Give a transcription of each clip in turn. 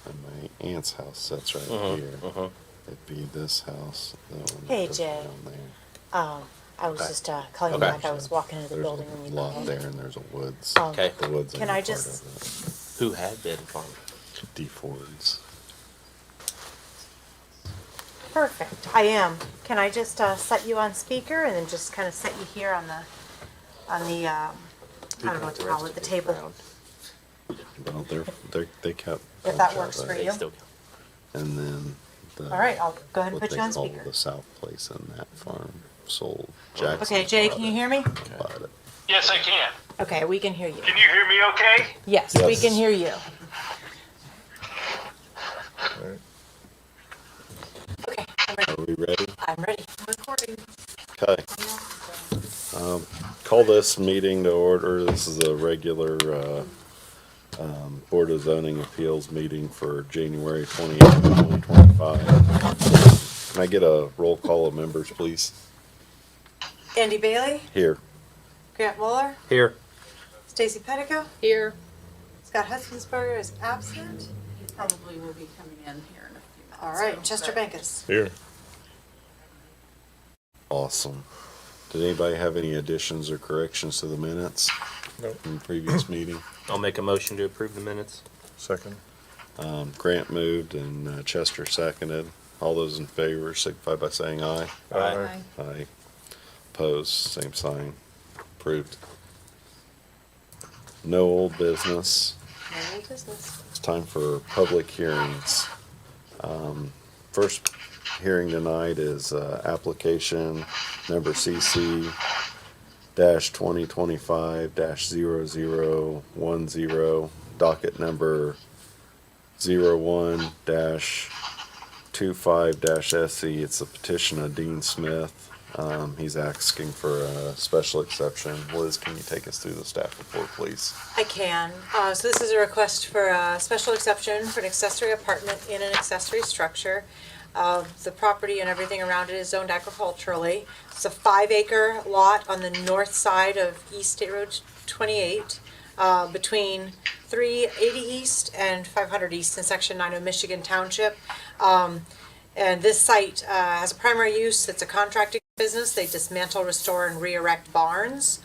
And my aunt's house sits right here. It'd be this house. That one Hey, goes Jay. down there. I was just calling you Okay. back. I was walking into the There's building when a you lot called. there, and there's a woods. Okay. The woods Can are I part just- of Who had been farming? it. D Fords. Perfect. I am. Can I just set you on speaker and then just kind of set you here on the I don't know what to call it, the table, Well, they kept. if that bunch of works for it. you. Still And then the. All right, I'll go ahead and what put they you on call speaker. The South Place in that farm sold. Jackson. Okay, Jay, can you hear me? Bought it. Yes, I can. Okay, we can hear you. Can you hear me okay? Yes, we Yes. can hear you. Okay, I'm ready. Are we ready? I'm ready. Recording. Okay. Call this meeting to order. This is a regular Board of Zoning Appeals meeting for January 28th, 2025. Can I get a roll call of members, please? Andy Bailey, Here. Grant Muller, Here. Stacy Pettico, Here. Scott Huskinsberger is absent. He probably will be coming in here in a few minutes. All right, so, Chester but- Bankus. Here. Awesome. Did anybody have any additions or corrections to the minutes Nope. from the previous meeting? I'll make a motion to approve the minutes. Second. Grant moved and Chester seconded. All those in favor signify by saying aye. Aye. Aye. Opposed, same sign. Approved. No old business. No new business. It's time for public hearings. First hearing tonight is application number CC dash 2025 dash 0010, docket number 01 dash 25 dash SE. It's a petition of Dean Smith. He's asking for a special exception. Liz, can you take us through the staff report, please? I can. So this is a request for a special exception for an accessory apartment in an accessory structure. The property and everything around it is zoned agriculturally. It's a 5-acre lot on the north side of East State Road 28, between 380 East and 500 East in Section 9 of Michigan Township. And this site has a primary use. It's a contracting business. They dismantle, restore, and re-erect barns.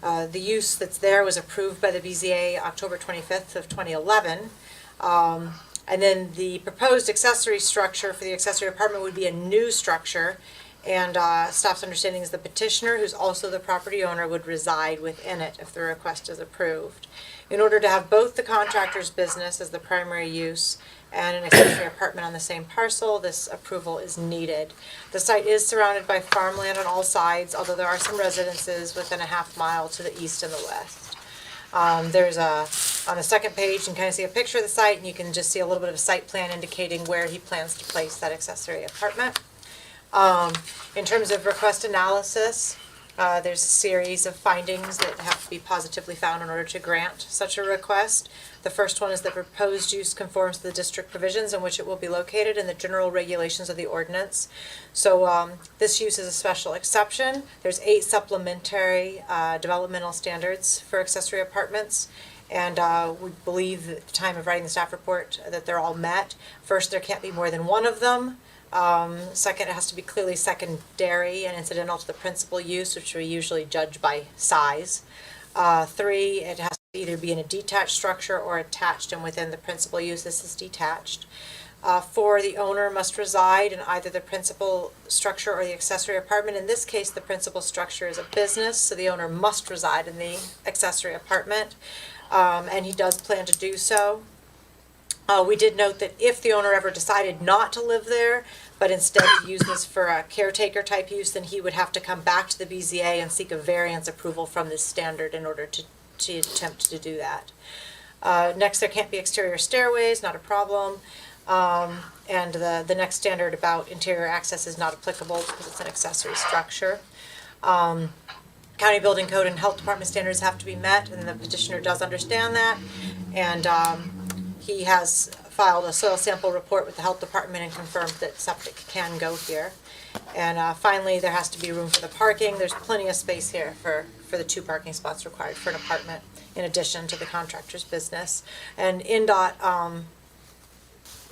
The use that's there was approved by the BZA October 25th of 2011. And then the proposed accessory structure for the accessory apartment would be a new structure. And staff's understanding is the petitioner, who's also the property owner, would reside within it if the request is approved. In order to have both the contractor's business as the primary use and an accessory apartment on the same parcel, this approval is needed. The site is surrounded by farmland on all sides, although there are some residences within a half mile to the east and the west. On the second page, you can kind of see a picture of the site, and you can just see a little bit of a site plan indicating where he plans to place that accessory apartment. In terms of request analysis, there's a series of findings that have to be positively found in order to grant such a request. The first one is that proposed use conforms to the district provisions in which it will be located and the general regulations of the ordinance. So this use is a special exception. There's 8 supplementary developmental standards for accessory apartments. And we believe at the time of writing the staff report that they're all met. First, there can't be more than one of them. Second, it has to be clearly secondary and incidental to the principal use, which we usually judge by size. 3, it has to either be in a detached structure or attached and within the principal use. This is detached. 4, the owner must reside in either the principal structure or the accessory apartment. In this case, the principal structure is a business, so the owner must reside in the accessory apartment, and he does plan to do so. We did note that if the owner ever decided not to live there, but instead to use this for a caretaker type use, then he would have to come back to the BZA and seek a variance approval from this standard in order to attempt to do that. Next, there can't be exterior stairways, not a problem. And the next standard about interior access is not applicable because it's an accessory structure. County Building Code and Health Department standards have to be met, and the petitioner does understand that. And he has filed a soil sample report with the health department and confirmed that septic can go here. And finally, there has to be room for the parking. There's plenty of space here for the 2 parking spots required for an apartment, in addition to the contractor's business. And NDOT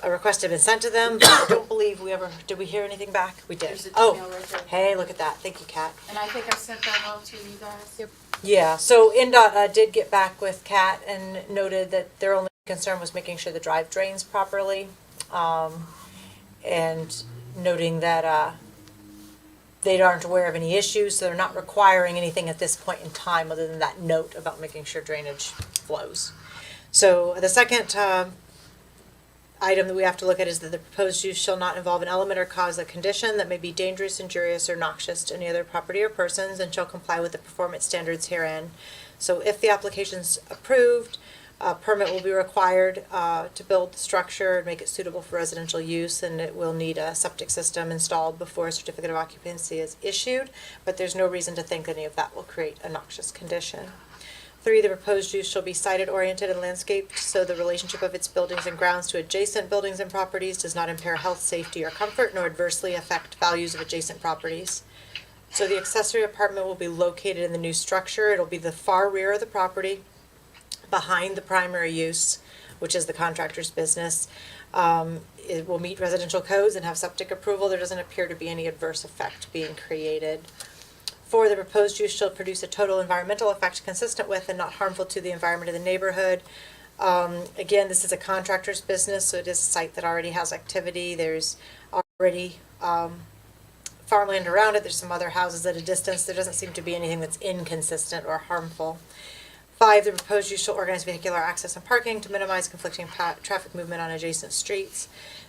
A request had been sent to them, but I don't believe did we hear anything back? We did. There's an Oh, email right there. hey, look at that. Thank you, Kat. And I think I sent that out to you guys. Yep. Yeah, so NDOT did get back with Kat and noted that their only concern was making sure the drive drains properly. And noting that they aren't aware of any issues, so they're not requiring anything at this point in time other than that note about making sure drainage flows. So the second item that we have to look at is that the proposed use shall not involve an element or cause a condition that may be dangerous, injurious, or noxious to any other property or persons, and shall comply with the performance standards herein. So if the application's approved, a permit will be required to build the structure and make it suitable for residential use, and it will need a septic system installed before a certificate of occupancy is issued, but there's no reason to think any of that will create a noxious condition. 3, the proposed use shall be sited-oriented and landscaped, so the relationship of its buildings and grounds to adjacent buildings and properties does not impair health, safety, or comfort, nor adversely affect values of adjacent properties. So the accessory apartment will be located in the new structure. It'll be the far rear of the property, behind the primary use, which is the contractor's business. It will meet residential codes and have septic approval. There doesn't appear to be any adverse effect being created. 4, the proposed use shall produce a total environmental effect consistent with and not harmful to the environment of the neighborhood. Again, this is a contractor's business, so it is a site that already has activity. There's already farmland around it. There's some other houses at a distance. There doesn't seem to be anything that's inconsistent or harmful. 5, the proposed use shall organize vehicular access and parking to minimize conflicting traffic movement on adjacent streets.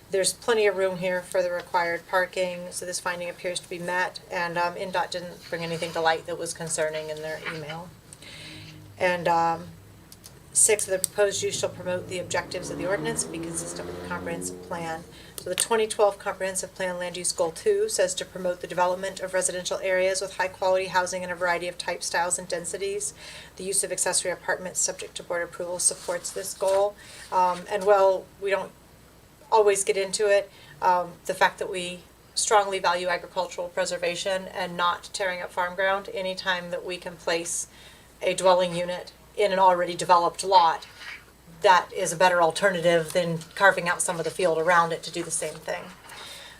There's plenty of room here for the required parking, so this finding appears to be met, and NDOT didn't bring anything to light that was concerning in their email. And 6, the proposed use shall promote the objectives of the ordinance and be consistent with the comprehensive plan. So the 2012 Comprehensive Plan Land Use Goal 2 says to promote the development of residential areas with high-quality housing in a variety of types, styles, and densities. The use of accessory apartments subject to board approval supports this goal. And while we don't always get into it, the fact that we strongly value agricultural preservation and not tearing up farm ground, anytime that we can place a dwelling unit in an already developed lot, that is a better alternative than carving out some of the field around it to do the same thing.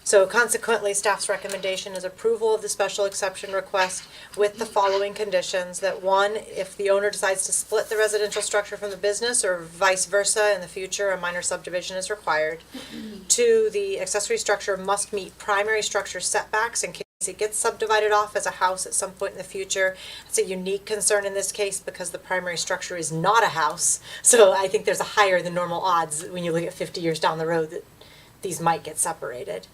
So consequently, staff's recommendation is approval of the special exception request with the following conditions: that 1, if the owner decides to split the residential structure from the business or vice versa in the future, a minor subdivision is required. 2, the accessory structure must meet primary structure setbacks in case it gets subdivided off as a house at some point in the future. It's a unique concern in this case because the primary structure is not a house. So I think there's a higher than normal odds when you look at 50 years down the road that these might get separated.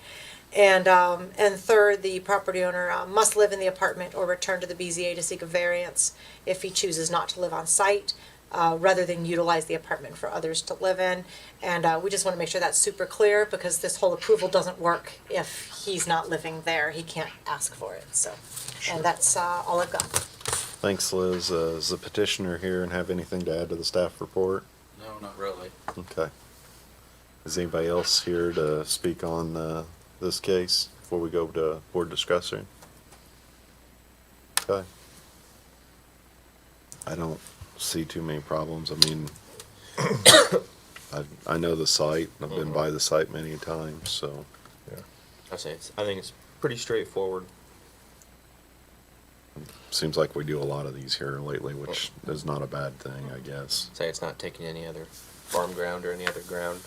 And 3rd, the property owner must live in the apartment or return to the BZA to seek a variance if he chooses not to live on site, rather than utilize the apartment for others to live in. And we just want to make sure that's super clear, because this whole approval doesn't work if he's not living there. He can't ask for it. So, and that's all I've got. Thanks, Liz. Is the petitioner here and have anything to add to the staff report? No, not really. Okay. Is anybody else here to speak on this case before we go to board discussion? Okay. I don't see too many problems. I mean, I know the site. I've been by the site many times, so. I think it's pretty straightforward. Seems like we do a lot of these here lately, which is not a bad thing, I guess. Say it's not taking any other farm ground or any other ground.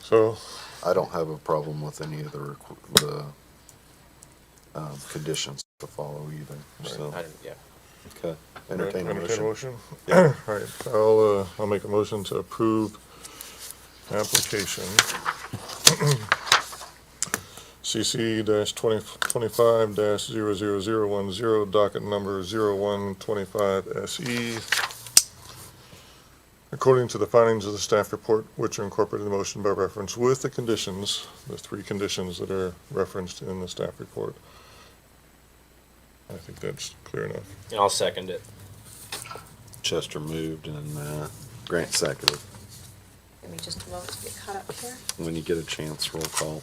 So, I don't have a problem with any of the conditions to follow either, so. Yeah. Okay. Entertain a motion. Yeah. All right, I'll make a motion to approve application CC-2025-00010, docket number 0125SE, according to the findings of the staff report, which are incorporated in the motion by reference, with the conditions, the 3 conditions that are referenced in the staff report. I think that's clear enough. And I'll second it. Chester moved and Grant seconded. Give me just a moment to get caught up here. When you get a chance, roll call.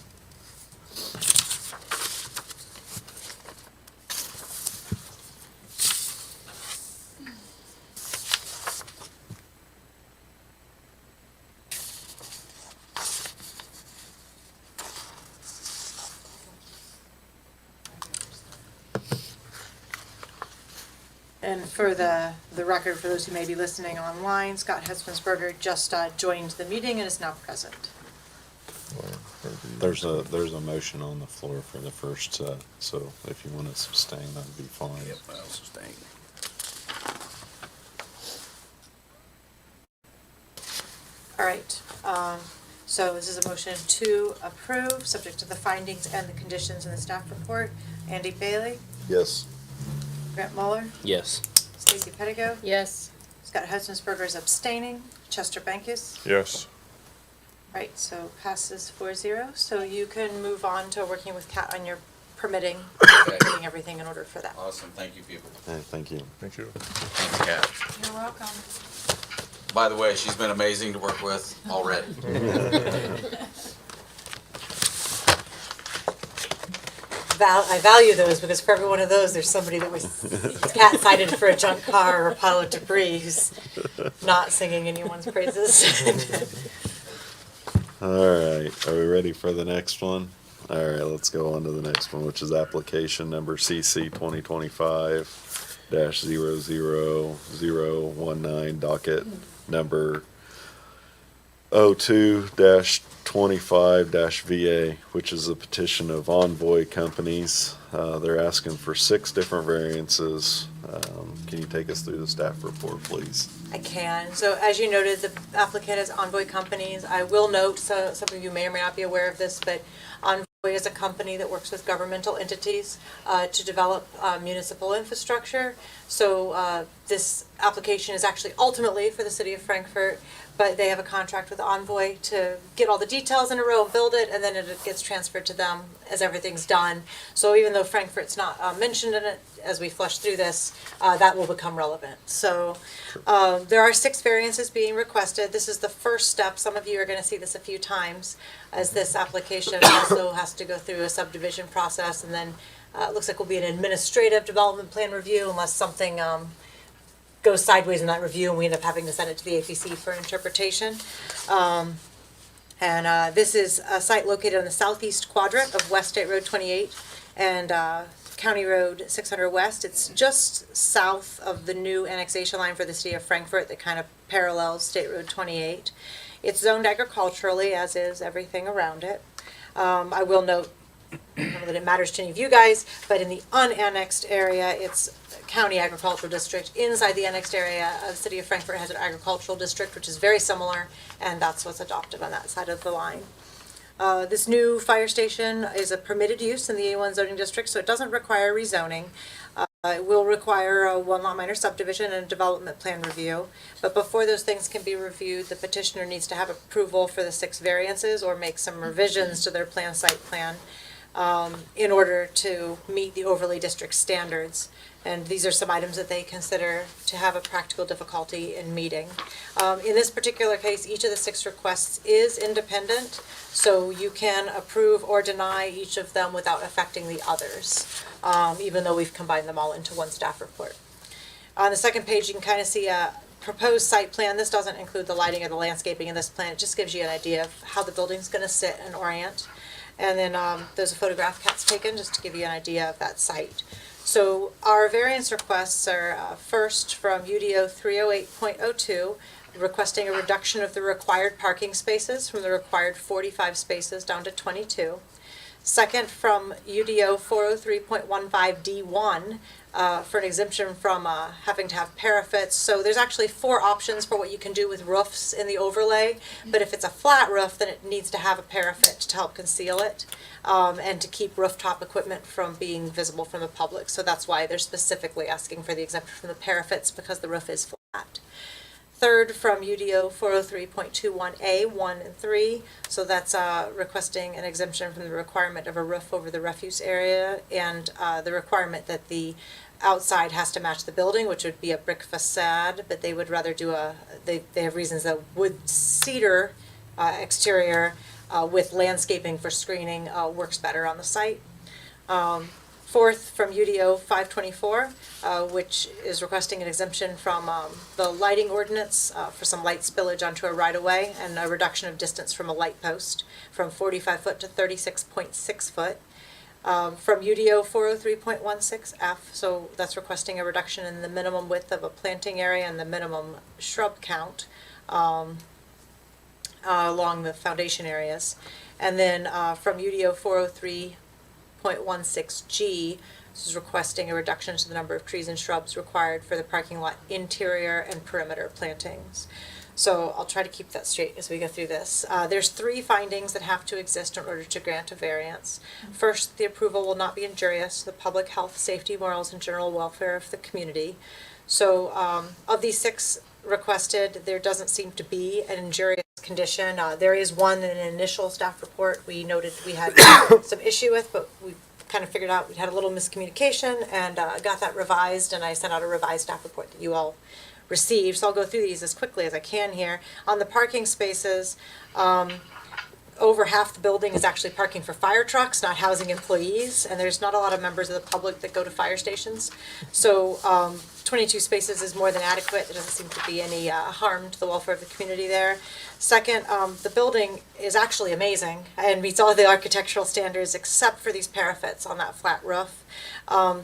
And for the record, for those who may be listening online, Scott Hesmonsberger just joined the meeting and is now present. There's a motion on the floor for the first set, so if you want to sustain, that'd be fine. Yep, I'll sustain. All right, so this is a motion to approve, subject to the findings and the conditions in the staff report. Andy Bailey, Yes. Grant Muller, Yes. Stacy Pettigo, Yes. Scott Hesmonsberger is abstaining, Chester Bankus. Yes. Right, so passes 4-0, so you can move on to working with Kat on your permitting, getting everything in order for that. Awesome, thank you, people. Thank you. Thank you. Thanks, Kat. You're welcome. By the way, she's been amazing to work with already. I value those because for every one of those, there's somebody that was cat cited for a junk car or a pile of debris who's not singing anyone's praises. All right, are we ready for the next one? All right, let's go on to the next one, which is application number CC 2025-00019, docket number 02-25-VA, which is a petition of Envoy Companies. They're asking for 6 different variances. Can you take us through the staff report, please? I can. So as you noted, the applicant is Envoy Companies. I will note, so some of you may or may not be aware of this, but Envoy is a company that works with governmental entities to develop municipal infrastructure. So this application is actually ultimately for the city of Frankfurt, but they have a contract with Envoy to get all the details in a row and build it, and then it gets transferred to them as everything's done. So even though Frankfurt's not mentioned in it, as we flush through this, that will become relevant. So there are 6 variances being requested. This is the first step. Some of you are going to see this a few times, as this application also has to go through a subdivision process, and then it looks like will be an administrative development plan review unless something goes sideways in that review and we end up having to send it to the APC for interpretation. This is a site located on the southeast quadrant of West State Road 28 and County Road 600 West. It's just south of the new annexation line for the city of Frankfurt that kind of parallels State Road 28. It's zoned agriculturally, as is everything around it. I will note, I don't know that it matters to any of you guys, but in the unannexed area, it's county agricultural district. Inside the annexed area, the city of Frankfurt has an agricultural district, which is very similar, and that's what's adopted on that side of the line. This new fire station is a permitted use in the A1 zoning district, so it doesn't require rezoning. It will require a 1-lot minor subdivision and a development plan review. But before those things can be reviewed, the petitioner needs to have approval for the 6 variances or make some revisions to their site plan in order to meet the overlay district standards. And these are some items that they consider to have a practical difficulty in meeting. In this particular case, each of the 6 requests is independent, so you can approve or deny each of them without affecting the others, even though we've combined them all into one staff report. On the second page, you can kind of see a proposed site plan. This doesn't include the lighting or the landscaping in this plan. It just gives you an idea of how the building's going to sit and orient. And then there's a photograph Kat's taken just to give you an idea of that site. So our variance requests are first from UDO 308.02, requesting a reduction of the required parking spaces from the required 45 spaces down to 22. Second, from UDO 403.15D1 for an exemption from having to have parapets. So there's actually 4 options for what you can do with roofs in the overlay, but if it's a flat roof, then it needs to have a parapet to help conceal it and to keep rooftop equipment from being visible from the public. So that's why they're specifically asking for the exemption from the parapets, because the roof is flat. Third, from UDO 403.21A, 1 and 3. So that's requesting an exemption from the requirement of a roof over the refuse area and the requirement that the outside has to match the building, which would be a brick facade, but they would rather do they have reasons that wood cedar exterior with landscaping for screening works better on the site. Fourth, from UDO 524, which is requesting an exemption from the lighting ordinance for some light spillage onto a right-of-way and a reduction of distance from a light post from 45 foot to 36.6 foot. From UDO 403.16F, so that's requesting a reduction in the minimum width of a planting area and the minimum shrub count along the foundation areas. And then from UDO 403.16G, this is requesting a reduction to the number of trees and shrubs required for the parking lot interior and perimeter plantings. So I'll try to keep that straight as we go through this. There's 3 findings that have to exist in order to grant a variance. First, the approval will not be injurious to the public health, safety, morals, and general welfare of the community. So of these 6 requested, there doesn't seem to be an injurious condition. There is one in an initial staff report we noted we had some issue with, but we kind of figured out we had a little miscommunication and got that revised, and I sent out a revised staff report that you all received. So I'll go through these as quickly as I can here. On the parking spaces, over half the building is actually parking for fire trucks, not housing employees, and there's not a lot of members of the public that go to fire stations. So 22 spaces is more than adequate. There doesn't seem to be any harm to the welfare of the community there. Second, the building is actually amazing and meets all the architectural standards except for these parapets on that flat roof.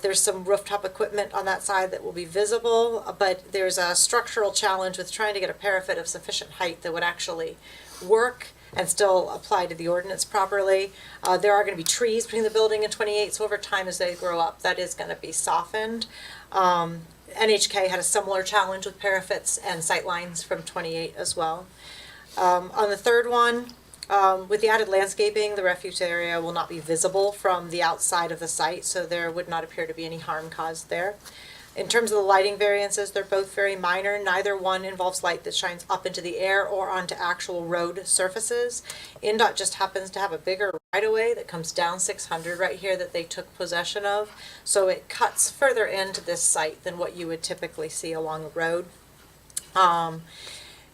There's some rooftop equipment on that side that will be visible, but there's a structural challenge with trying to get a parapet of sufficient height that would actually work and still apply to the ordinance properly. There are going to be trees between the building and 28, so over time as they grow up, that is going to be softened. NHK had a similar challenge with parapets and sightlines from 28 as well. On the third one, with the added landscaping, the refuge area will not be visible from the outside of the site, so there would not appear to be any harm caused there. In terms of the lighting variances, they're both very minor. Neither one involves light that shines up into the air or onto actual road surfaces. INDOT just happens to have a bigger right-of-way that comes down 600 right here that they took possession of. So it cuts further into this site than what you would typically see along a road. And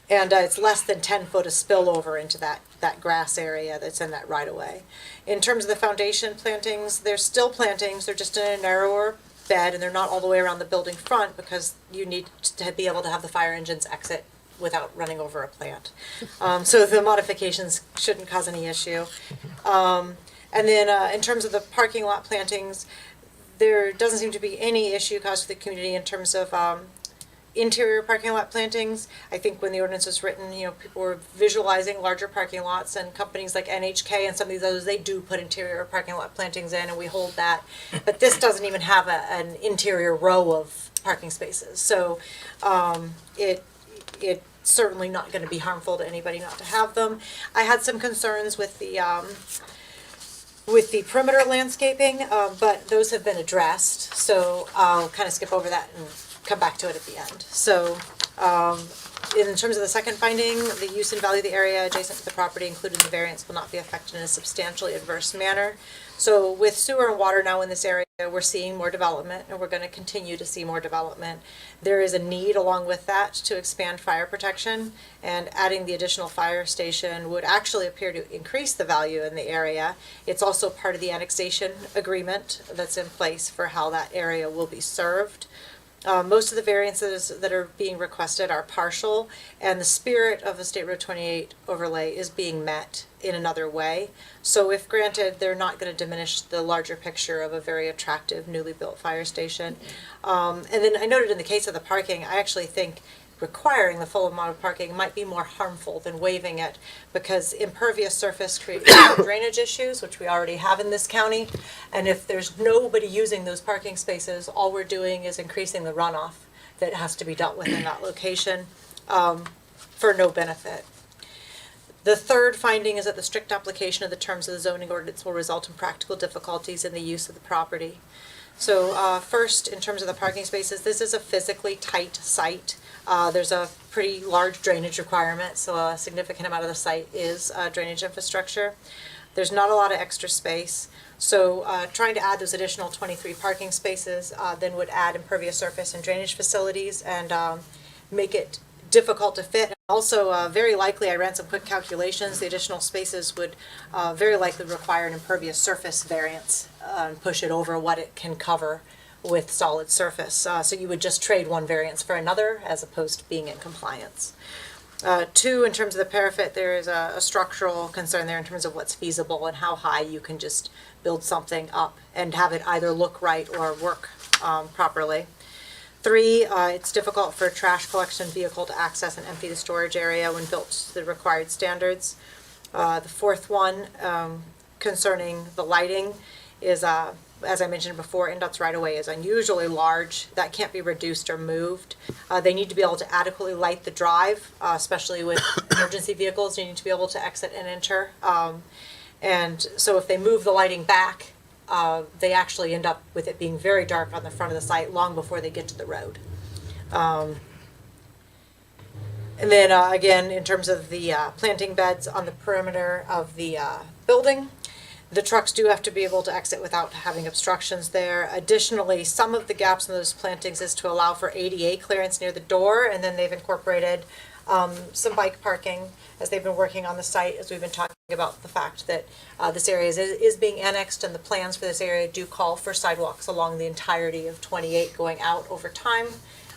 it's less than 10 foot of spillover into that grass area that's in that right-of-way. In terms of the foundation plantings, they're still plantings. They're just in a narrower bed, and they're not all the way around the building front because you need to be able to have the fire engines exit without running over a plant. So the modifications shouldn't cause any issue. And then in terms of the parking lot plantings, there doesn't seem to be any issue caused to the community in terms of interior parking lot plantings. I think when the ordinance was written, people were visualizing larger parking lots, and companies like NHK and some of these others, they do put interior parking lot plantings in, and we hold that. But this doesn't even have an interior row of parking spaces. So it's certainly not going to be harmful to anybody not to have them. I had some concerns with the perimeter landscaping, but those have been addressed. So I'll kind of skip over that and come back to it at the end. So in terms of the second finding, the use and value of the area adjacent to the property, including the variance, will not be affected in a substantially adverse manner. So with sewer and water now in this area, we're seeing more development, and we're going to continue to see more development. There is a need along with that to expand fire protection, and adding the additional fire station would actually appear to increase the value in the area. It's also part of the annexation agreement that's in place for how that area will be served. Most of the variances that are being requested are partial, and the spirit of the State Road 28 overlay is being met in another way. So if granted, they're not going to diminish the larger picture of a very attractive newly built fire station. And then I noted in the case of the parking, I actually think requiring the full amount of parking might be more harmful than waiving it, because impervious surface creates drainage issues, which we already have in this county. And if there's nobody using those parking spaces, all we're doing is increasing the runoff that has to be dealt with in that location for no benefit. The third finding is that the strict application of the terms of the zoning ordinance will result in practical difficulties in the use of the property. So first, in terms of the parking spaces, this is a physically tight site. There's a pretty large drainage requirement, so a significant amount of the site is drainage infrastructure. There's not a lot of extra space, so trying to add those additional 23 parking spaces then would add impervious surface and drainage facilities and make it difficult to fit. Also, very likely, I ran some quick calculations, the additional spaces would very likely require an impervious surface variance and push it over what it can cover with solid surface. So you would just trade one variance for another as opposed to being in compliance. Two, in terms of the parapet, there is a structural concern there in terms of what's feasible and how high you can just build something up and have it either look right or work properly. Three, it's difficult for a trash collection vehicle to access and empty the storage area when built to the required standards. The fourth one, concerning the lighting, is, as I mentioned before, NDOT's right-of-way is unusually large. That can't be reduced or moved. They need to be able to adequately light the drive, especially with emergency vehicles. You need to be able to exit and enter. And so if they move the lighting back, they actually end up with it being very dark on the front of the site long before they get to the road. And then again, in terms of the planting beds on the perimeter of the building, the trucks do have to be able to exit without having obstructions there. Additionally, some of the gaps in those plantings is to allow for ADA clearance near the door, and then they've incorporated some bike parking as they've been working on the site, as we've been talking about the fact that this area is being annexed, and the plans for this area do call for sidewalks along the entirety of 28 going out over time.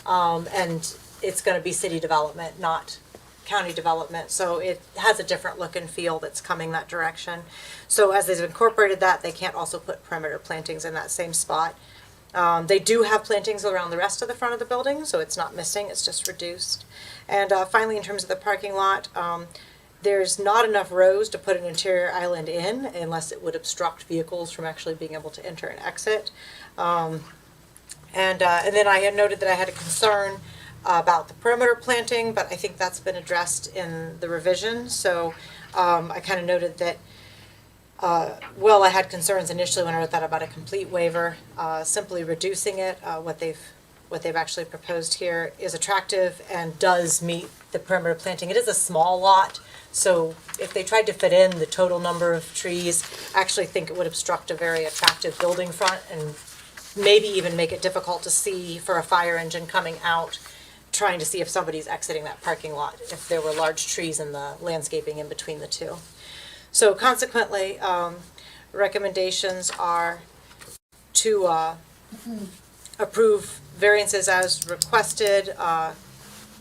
And it's going to be city development, not county development, so it has a different look and feel that's coming that direction. So as they've incorporated that, they can't also put perimeter plantings in that same spot. They do have plantings around the rest of the front of the building, so it's not missing, it's just reduced. And finally, in terms of the parking lot, there's not enough rows to put an interior island in unless it would obstruct vehicles from actually being able to enter and exit. And then I had noted that I had a concern about the perimeter planting, but I think that's been addressed in the revision. So I kind of noted that, well, I had concerns initially when I wrote that about a complete waiver. Simply reducing it, what they've actually proposed here is attractive and does meet the perimeter planting. It is a small lot, so if they tried to fit in the total number of trees, I actually think it would obstruct a very attractive building front and maybe even make it difficult to see for a fire engine coming out, trying to see if somebody's exiting that parking lot, if there were large trees in the landscaping in between the two. So consequently, recommendations are to approve variances as requested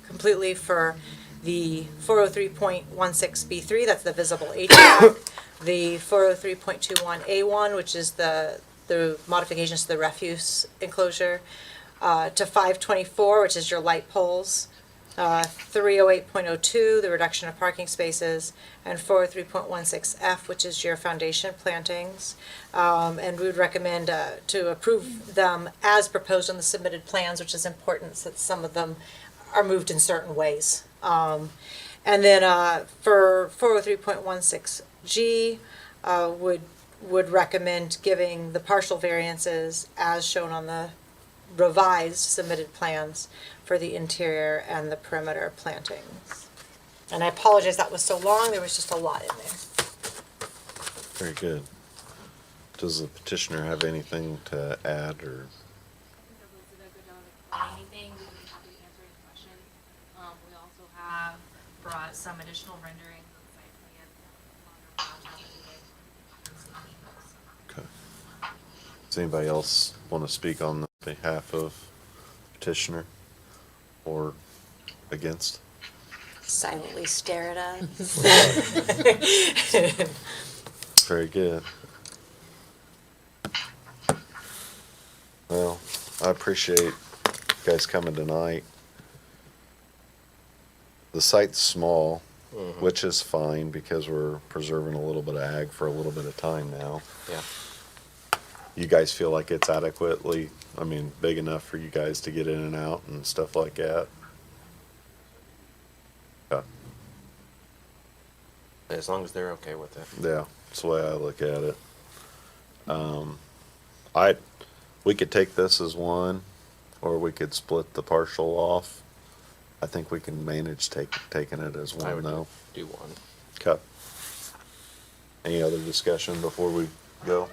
completely for the 403.16B3, that's the visible HVAC, the 403.21A1, which is the modifications to the refuse enclosure, to 524, which is your light poles, 308.02, the reduction of parking spaces, and 403.16F, which is your foundation plantings. And we would recommend to approve them as proposed on the submitted plans, which is important since some of them are moved in certain ways. And then for 403.16G, would recommend giving the partial variances as shown on the revised submitted plans for the interior and the perimeter plantings. And I apologize that was so long, there was just a lot in there. Very good. Does the petitioner have anything to add, or? Anything, we would be happy to answer any questions. We also have brought some additional renderings of the site plan. Okay. Does anybody else want to speak on behalf of petitioner or against? Silently stare at us. Very good. Well, I appreciate you guys coming tonight. The site's small, which is fine because we're preserving a little bit of ag for a little bit of time now. Yeah. You guys feel like it's adequately, big enough for you guys to get in and out and stuff like that? Yeah. As long as they're okay with it. Yeah, that's the way I look at it. We could take this as one, or we could split the partial off. I think we can manage taking it as I one would though. do one. Okay. Any other discussion before we go?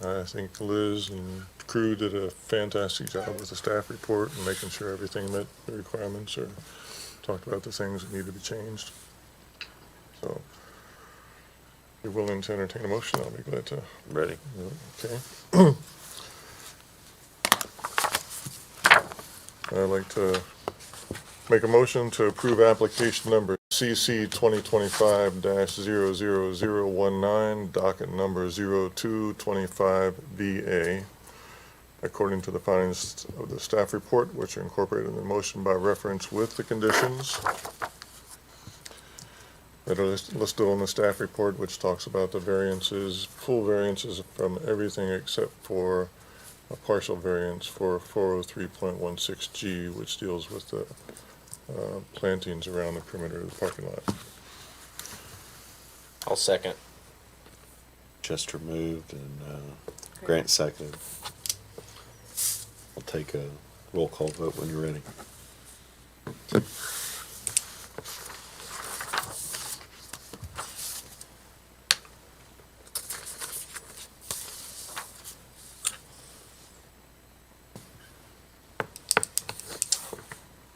I think Liz and crew did a fantastic job with the staff report and making sure everything met the requirements, or talked about the things that need to be changed. So, if you're willing to entertain a motion, I'll be glad to. Ready? Okay. I'd like to Make a motion to approve application number CC 2025-00019, docket number 0225BA, according to the findings of the staff report, which are incorporated in the motion by reference with the conditions that are listed on the staff report, which talks about the variances, full variances from everything except for a partial variance for 403.16G, which deals with the plantings around the perimeter of the parking lot. I'll second. Chester moved and Grant seconded. I'll take a roll call vote when you're ready.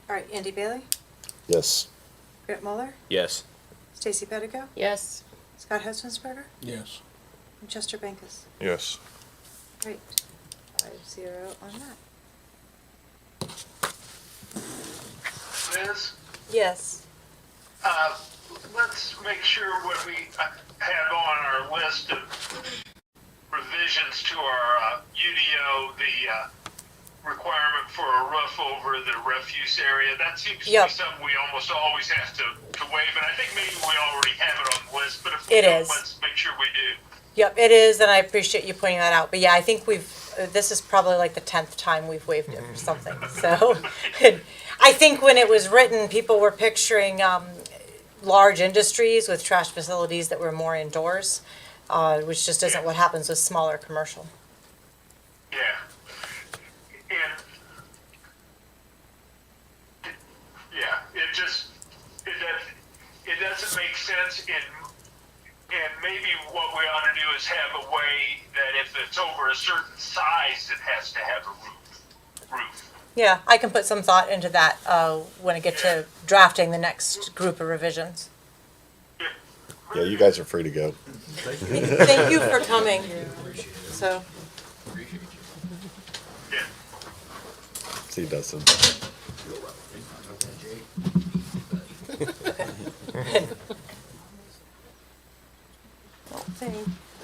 All right, Andy Bailey, Yes. Grant Muller, Yes. Stacy Pedico, Yes. Scott Hesensberger, Yes. and Chester Bankus. Yes. Great. 5-0 on that. Liz, Yes. let's make sure what we have on our list of revisions to our UDO, the requirement for a roof over the refuse area. That seems to Yep. be something we almost always have to waive, and I think maybe we already have it on the list, but if we It don't, is. let's make sure we do. Yep, it is, and I appreciate you pointing that out. But yeah, I think this is probably like the 10th time we've waived it or something. So I think when it was written, people were picturing large industries with trash facilities that were more indoors, which just isn't what happens with smaller commercial. Yeah. And, yeah, it doesn't make sense and maybe what we ought to do is have a way that if it's over a certain size, it has to have a roof. Yeah, I can put some thought into that when I get to drafting the next group of revisions. Yeah, you guys are free to go. Thank you for coming. So, Yeah. See, Dustin.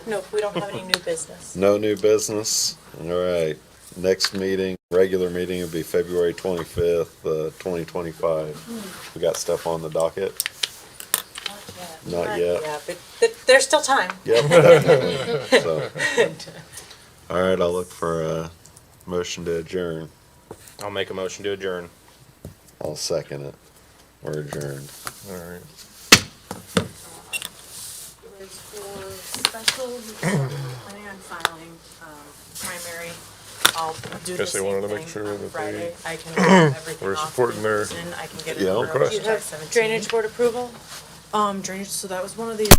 nope, we don't have any new business. No new business. All right. Next meeting, regular meeting will be February 25th, 2025. We got stuff on the docket? Not yet. Yeah, but there's still time. Yep, definitely. So, all right, I'll look for a motion to adjourn. I'll make a motion to adjourn. I'll second it. We're adjourned. All right. Liz, for special, planning on filing, primary, I'll do the Guess they same wanted to make thing sure on that Friday. they I can drop everything were off supporting their in, I can get it Yeah, over request. to You have 17. drainage board approval? Drainage, so that was one of the